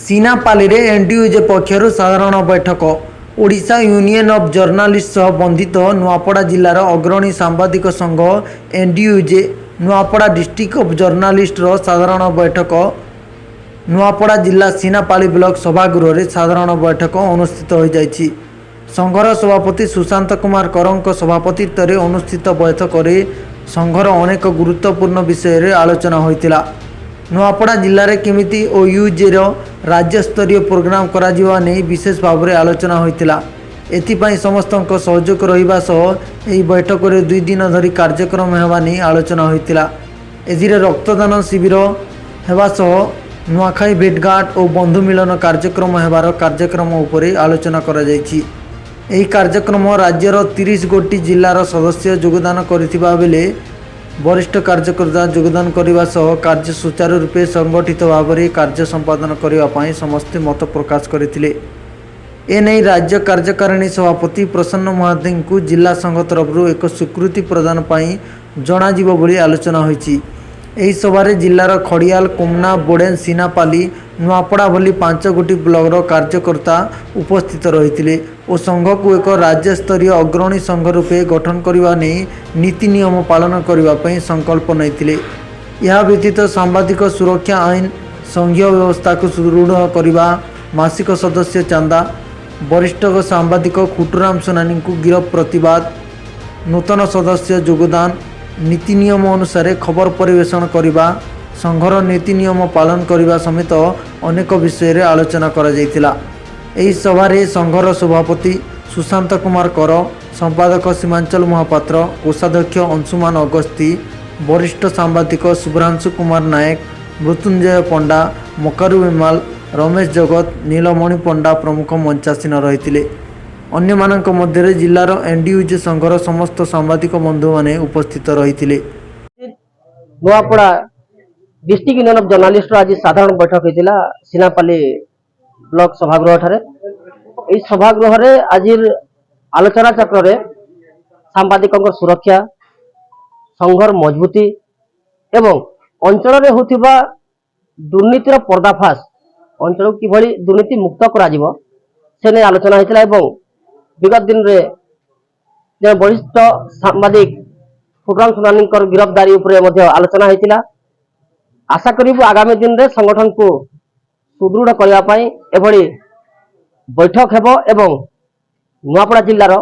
सीनापाली रे एनडीयूजे पक्षर साधारण बैठक ओडिशा यूनियन ऑफ जर्नलिस्ट सह बंधित नुआपड़ा जिलार अग्रणी सांबादिक संघ एनडीयूजे नुआपड़ा डिस्ट्रिक्ट ऑफ जर्नलिस्ट रो साधारण बैठक नुआपड़ा जिला सीनापाली ब्लॉक सभागृह रे साधारण बैठक अनुष्ठित हो जाइछि। संघर सभापति सुशांत कुमार करंक सभापतित्व रे अनुष्ठित बैठक रे संघर अनेक गुरुत्वपूर्ण विषय रे आलोचना होइतिला। नुआपड़ा जिले में केमिति ओयूजेर राज्य स्तरीय प्रोग्राम करा जिवा नै विशेष भाव में आलोचना होइतिला। एथिपाई समस्त सहयोग रहिबा सह एही बैठक रे 2 दिन धरी कार्यक्रम हेबा नै आलोचना होइतिला। एथिरे रक्तदान शिविर हेबा सह नुआखाई भेटघाट और बंधु मिलन कार्यक्रम हेबार कार्यक्रम उपरे आलोचना करा जायछि। एही कार्यक्रम राज्यर 30 गोटी जिलार सदस्य योगदान करिथिबा बेले वरिष्ठ कार्यकर्ता योगदान करने सह कार्य सुचारू रूपे संगठित भाव में कार्य संपादन करने समस्ते मत प्रकाश करते। एने राज्य कार्यकारिणी सभापति प्रसन्न महादी को जिला संघ तरफ एक स्वीकृति प्रदान पाई जनाजिबो बोली आलोचना होईछि। एही सभारे जिलार खड़ियाल कुमना बोडेन सीनापाली नुआपड़ा भली 5 गोटी ब्लॉकर कार्यकर्ता उपस्थित रही और संघ को एक राज्य स्तरीय अग्रणी संघ रूपे गठन करने नहीं नीति नियम पालन करने संकल्प नहीं। यह व्यतीत सांबादिक सुरक्षा आईन संघीय व्यवस्था को सुदृढ़ करने मासिक सदस्य चांदा वरिष्ठ सांबादिक खुटुराम सोनानी को गिरफ प्रतिवाद नूतन सदस्य योगदान नीति नियम अनुसार खबर परिवेषण करने संघर नीति नियम पालन करने समेत अनेक विषय आलोचना करा जायतिला। एही सभारे संघर सभापति सुशांत कुमार कर संपादक सीमांचल महापात्र कोषाध्यक्ष अंशुमान अगस्ती वरिष्ठ सांबादिक शुभ्रांशु कुमार नायक मृत्युंजय पंडा मकारू विमाल रमेश जगत नीलमणि पंडा प्रमुख मंचासीन रही। अन्य मानक मध्य जिलार एनडीयूजे संघर समस्त सांबादिक बंधु माने उपस्थित रही। Nuapada district union of journalist आज साधारण बैठक होता सीनापाली ब्लॉक सभागृह ठारे। यह सभागृह रे आज आलोचना चक्र रे सांबादिक सुरक्षा संघर मजबूती एवं अंचल रे होथिबा दुर्नीतिर पर्दाफाश अंचल किभली दुर्नीति मुक्त करा जिवो से ने आलोचना होता एवं विगत दिन रे जे वरिष्ठ सांबादिक खुटराम सोनानी गिरफ्तारी उपरे मध्य आलोचना होता। आशा करिबु आगामी दिन रे संगठन को सुदृढ़ करबा पई एभली बैठक हेबो एवं नुआपड़ा जिल्लार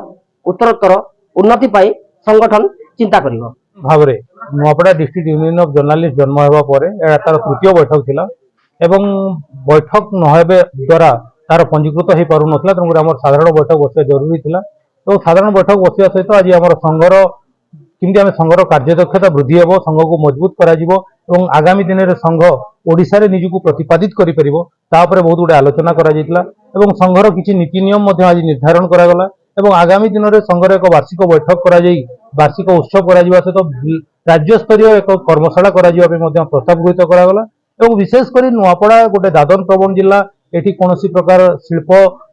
उत्तरोत्तर उन्नति पाई संगठन चिंता करिवो। भावरे Nuapada district union of journalist जन्म हेबा परे एटा तार तृतीय बैठक थिला एवं बैठक नहेबे द्वारा तार पंजीकृत हो पारु नथला तेणु आम साधारण बैठक बसिया जरूरी थिला। तो साधारण बैठक बसिया सहित आज आम संघर किमती आम संघर कार्यदक्षता वृद्धि हेबो संघ को मजबूत करा जिवो एवं आगामी दिन में संघ ओडिशा रे निजको प्रतिपादित करि परिबो तापरे बहुत गुडे आलोचना करा जितला एवं संघर किछि नीति नियम मध्ये आज निर्धारण करा गला एवं आगामी दिन में संघर एक वार्षिक बैठक करा जाई वार्षिक उत्सव करा जिवा सहित राज्य स्तरीय एक कर्मशाला करा जिवा पे मध्ये प्रस्ताव गृहीत करा गला एवं विशेष करी नुआपड़ा गोटे दादन प्रवण जिला एठी कोनोसी प्रकार शिल्प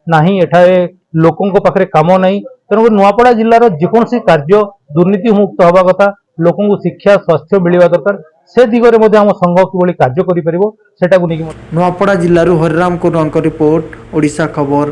नाही एठारे लोकंको पाखरे काम नाही तेणु नुआपड़ा जिलार जेकोसी कार्य दुर्नीति मुक्त हवा कथा लोक शिक्षा स्वास्थ्य मिलवा दरकार से दिगरे मध्ये आम संघ किभली कार्य करि परिबो सेटा को नेकी नुआपड़ा जिल्लारु हरिराम कुरंक रिपोर्ट ओडिशा खबर।